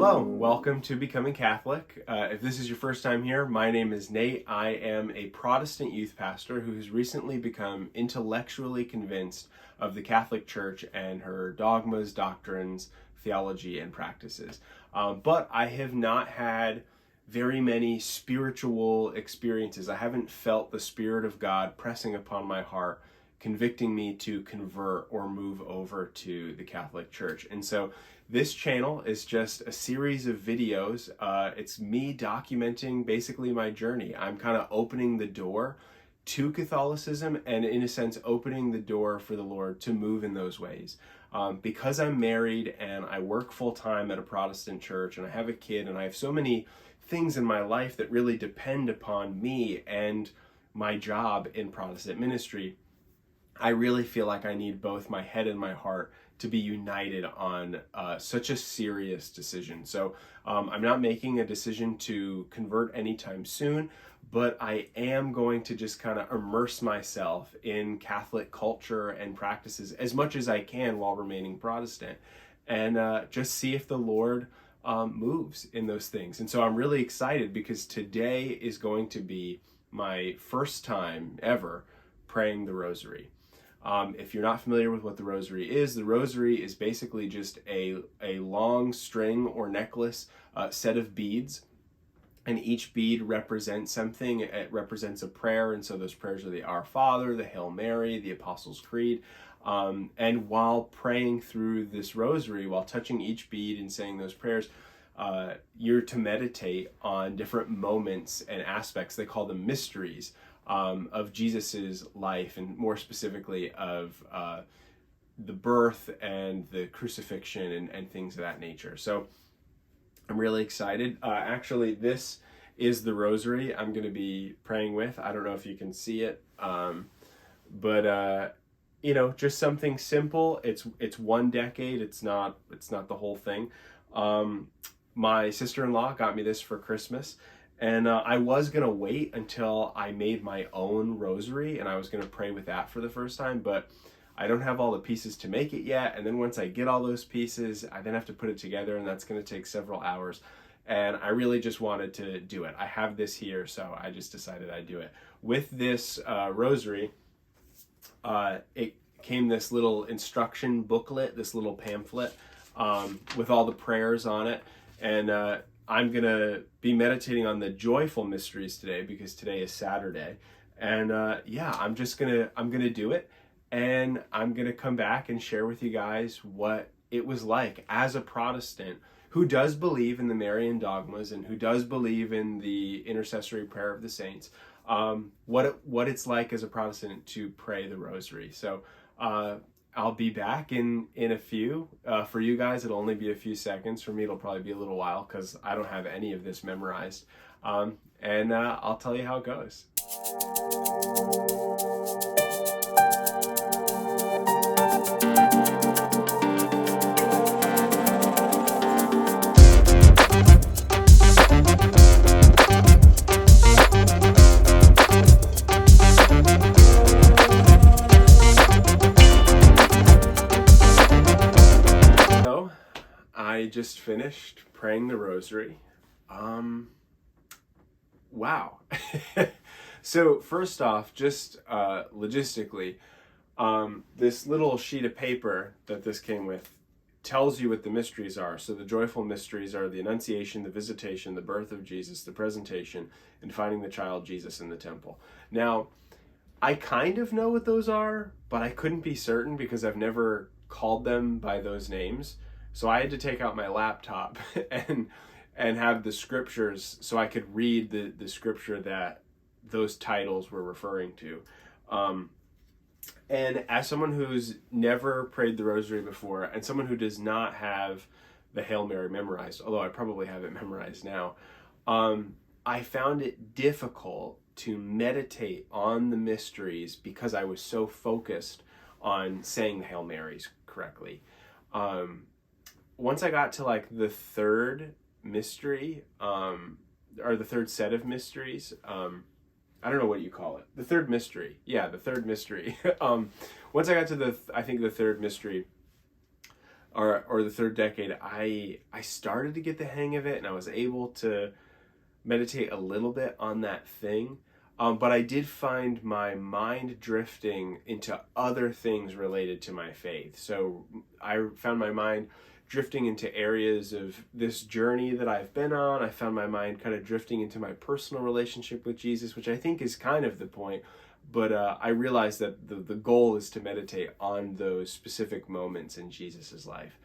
Hello, welcome to Becoming Catholic. If this is your first time here, my name is Nate. I am a Protestant youth pastor who has recently become intellectually convinced of the Catholic Church and her dogmas, doctrines, theology, and practices. But I have not had very many spiritual experiences. I haven't felt the Spirit of God pressing upon my heart, convicting me to convert or move over to the Catholic Church. And so this channel is just a series of videos. It's me documenting basically my journey. I'm kind of opening the door to Catholicism and, in a sense, opening the door for the Lord to move in those ways. Because I'm married and I work full-time at a Protestant church and I have a kid and I have so many things in my life that really depend upon me and my job in Protestant ministry, I really feel like I need both my head and my heart to be united on such a serious decision. So I'm not making a decision to convert anytime soon, but I am going to just kind of immerse myself in Catholic culture and practices as much as I can while remaining Protestant, and just see if the Lord moves in those things. And so I'm really excited because today is going to be my first time ever praying the Rosary. If you're not familiar with what the Rosary is basically just a long string or necklace set of beads, and each bead represents something. It represents a prayer, and so those prayers are the Our Father, the Hail Mary, the Apostles' Creed. And while praying through this Rosary, while touching each bead and saying those prayers, you're to meditate on different moments and aspects. They call them mysteries of Jesus's life, and more specifically of the birth and the crucifixion and things of that nature. So I'm really excited. Actually, this is the Rosary I'm going to be praying with. I don't know if you can see it, but just something simple. It's one decade. It's not the whole thing. My sister-in-law got me this for Christmas. And I was going to wait until I made my own rosary, and I was going to pray with that for the first time, but I don't have all the pieces to make it yet. And then once I get all those pieces, I then have to put it together, and that's going to take several hours. And I really just wanted to do it. I have this here, so I just decided I'd do it. With this rosary, it came this little instruction booklet, this little pamphlet with all the prayers on it. And I'm going to be meditating on the joyful mysteries today because today is Saturday. And I'm going to do it. And I'm going to come back and share with you guys what it was like as a Protestant who does believe in the Marian dogmas and who does believe in the intercessory prayer of the saints, what it's like as a Protestant to pray the Rosary. So I'll be back in a few. For you guys, it'll only be a few seconds. For me, it'll probably be a little while because I don't have any of this memorized. And I'll tell you how it goes. I just finished praying the Rosary. Wow. So first off, just logistically, this little sheet of paper that this came with tells you what the mysteries are. So the joyful mysteries are the Annunciation, the Visitation, the birth of Jesus, the presentation, and finding the child Jesus in the temple. Now, I kind of know what those are, but I couldn't be certain because I've never called them by those names. So I had to take out my laptop and have the scriptures so I could read the scripture that those titles were referring to. And as someone who's never prayed the Rosary before and someone who does not have the Hail Mary memorized, although I probably have it memorized now, I found it difficult to meditate on the mysteries because I was so focused on saying the Hail Marys correctly. Once I got to like the third mystery, or the third set of mysteries, I don't know what you call it. The third mystery. Yeah, the third mystery. Once I got to I think the third mystery, or the third decade, I started to get the hang of it, and I was able to meditate a little bit on that thing. But I did find my mind drifting into other things related to my faith. So I found my mind drifting into areas of this journey that I've been on. I found my mind kind of drifting into my personal relationship with Jesus, which I think is kind of the point. But I realized that the goal is to meditate on those specific moments in Jesus's life.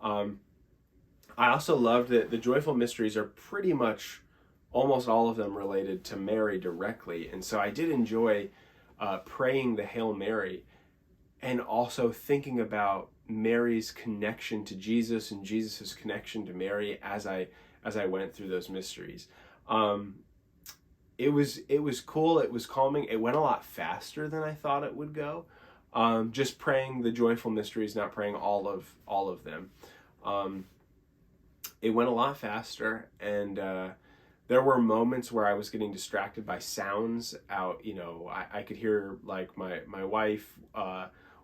I also loved that the joyful mysteries are pretty much almost all of them related to Mary directly. And so I did enjoy praying the Hail Mary and also thinking about Mary's connection to Jesus and Jesus's connection to Mary as I went through those mysteries. It was cool. It was calming. It went a lot faster than I thought it would go. Just praying the joyful mysteries, not praying all of them. It went a lot faster, and there were moments where I was getting distracted by sounds out. I could hear like my wife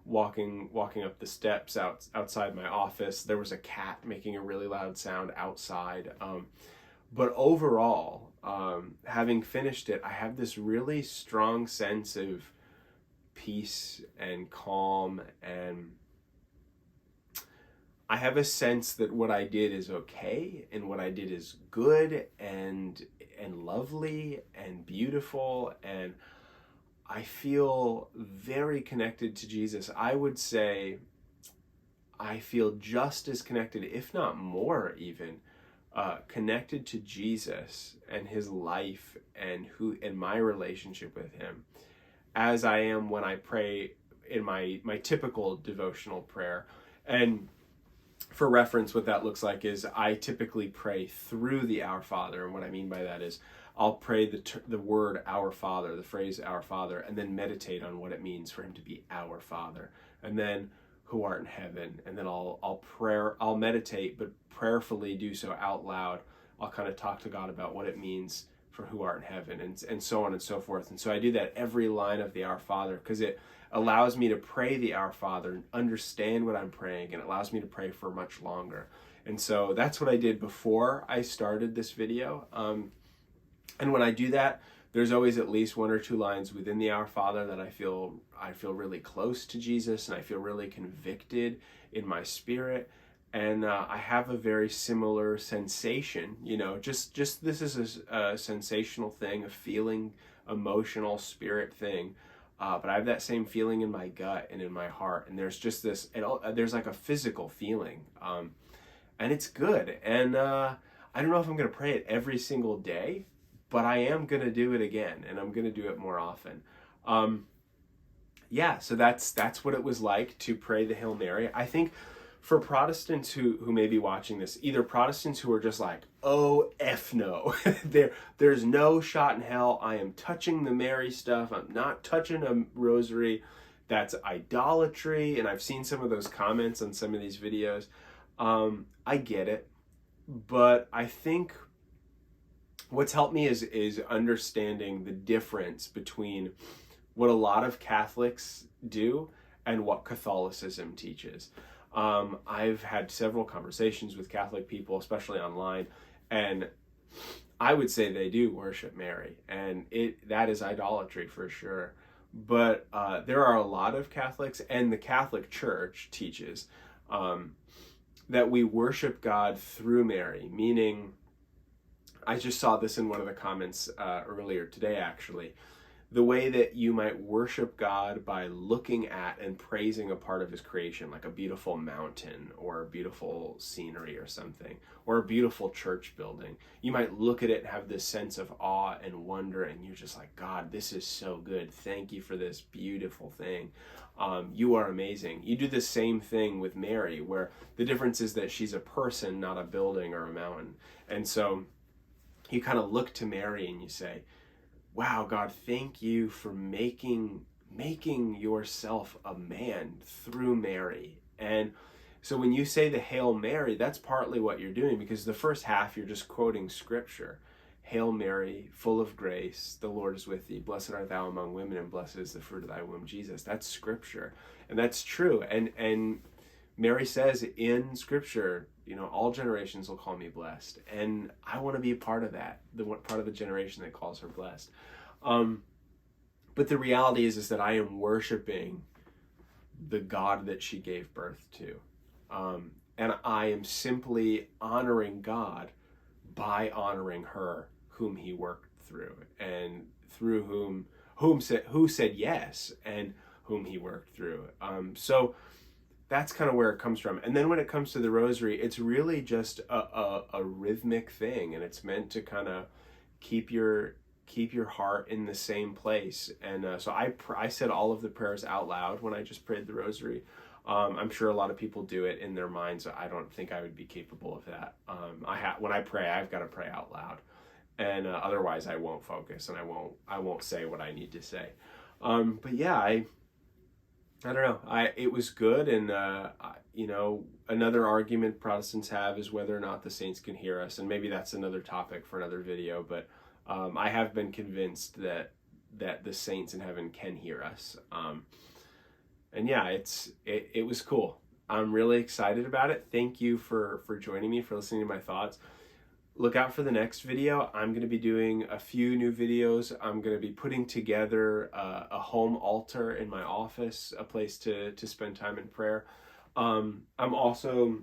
walking up the steps outside my office. There was a cat making a really loud sound outside. But overall, having finished it, I have this really strong sense of peace and calm, and I have a sense that what I did is okay, and what I did is good and lovely and beautiful, and I feel very connected to Jesus. I would say I feel just as connected, if not more even, connected to Jesus and his life and my relationship with him as I am when I pray in my typical devotional prayer. And for reference, what that looks like is I typically pray through the Our Father. And what I mean by that is I'll pray the word Our Father, the phrase Our Father, and then meditate on what it means for him to be our Father. And then who art in heaven. And then I'll meditate, but prayerfully do so out loud. I'll kind of talk to God about what it means for who art in heaven, and so on and so forth. And so I do that every line of the Our Father, because it allows me to pray the Our Father and understand what I'm praying, and it allows me to pray for much longer. And so that's what I did before I started this video. And when I do that, there's always at least one or two lines within the Our Father that I feel really close to Jesus, and I feel really convicted in my spirit. And I have a very similar sensation, just this is a sensational thing, a feeling, emotional spirit thing. But I have that same feeling in my gut and in my heart. And there's just there's like a physical feeling. And it's good. And I don't know if I'm going to pray it every single day, but I am going to do it again, and I'm going to do it more often. So that's what it was like to pray the Hail Mary. I think for Protestants who may be watching this, either Protestants who are just like, oh, F no, there's no shot in hell, I am touching the Mary stuff, I'm not touching a rosary, that's idolatry, and I've seen some of those comments on some of these videos. I get it, but I think what's helped me is understanding the difference between what a lot of Catholics do and what Catholicism teaches. I've had several conversations with Catholic people, especially online, and I would say they do worship Mary, and that is idolatry for sure. But there are a lot of Catholics, and the Catholic Church teaches that we worship God through Mary, meaning, I just saw this in one of the comments earlier today, actually. The way that you might worship God by looking at and praising a part of his creation, like a beautiful mountain or a beautiful scenery or something, or a beautiful church building. You might look at it and have this sense of awe and wonder, and you're just like, God, this is so good. Thank you for this beautiful thing. You are amazing. You do the same thing with Mary, where the difference is that she's a person, not a building or a mountain. And so you kind of look to Mary and you say, wow, God, thank you for making yourself a man through Mary. And so when you say the Hail Mary, that's partly what you're doing, because the first half you're just quoting scripture. Hail Mary, full of grace, the Lord is with thee. Blessed art thou among women, and blessed is the fruit of thy womb, Jesus. That's scripture. And that's true. And Mary says in Scripture, all generations will call me blessed, and I want to be a part of that, part of the generation that calls her blessed. But the reality is that I am worshiping the God that she gave birth to, and I am simply honoring God by honoring her, whom He worked through, and through who said yes, and whom He worked through. So that's kind of where it comes from. And then when it comes to the Rosary, it's really just a rhythmic thing, and it's meant to kind of keep your heart in the same place. And so I said all of the prayers out loud when I just prayed the Rosary. I'm sure a lot of people do it in their minds. I don't think I would be capable of that. When I pray, I've got to pray out loud, and otherwise I won't focus, and I won't say what I need to say. But yeah, I don't know. It was good, and another argument Protestants have is whether or not the saints can hear us, and maybe that's another topic for another video. But I have been convinced that the saints in heaven can hear us. And yeah, it was cool. I'm really excited about it. Thank you for joining me, for listening to my thoughts. Look out for the next video. I'm going to be doing a few new videos. I'm going to be putting together a home altar in my office, a place to spend time in prayer. I'm also,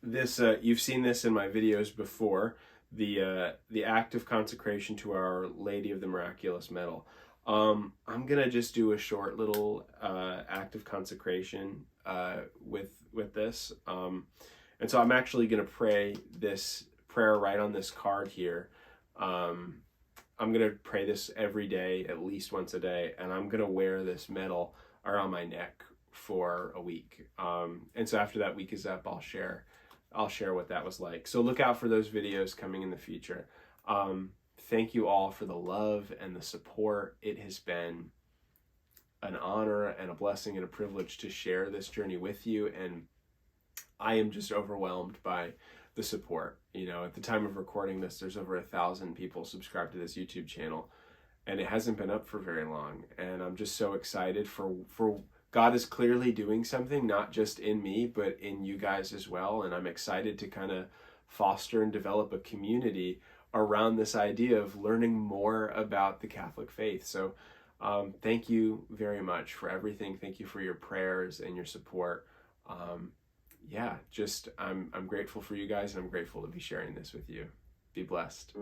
you've seen this in my videos before, the act of consecration to Our Lady of the Miraculous Medal. I'm gonna just do a short little act of consecration with this, and so I'm actually gonna pray this prayer right on this card here. I'm gonna pray this every day, at least once a day, and I'm gonna wear this medal around my neck for a week. And so after that week is up, I'll share what that was like. So look out for those videos coming in the future. Thank you all for the love and the support. It has been an honor and a blessing and a privilege to share this journey with you, and I am just overwhelmed by the support. At the time of recording this, there's over 1,000 people subscribed to this YouTube channel, and it hasn't been up for very long, and I'm just so excited for God is clearly doing something, not just in me, but in you guys as well, and I'm excited to kind of foster and develop a community around this idea of learning more about the Catholic faith. So thank you very much for everything. Thank you for your prayers and your support. I'm grateful for you guys, and I'm grateful to be sharing this with you. Be blessed.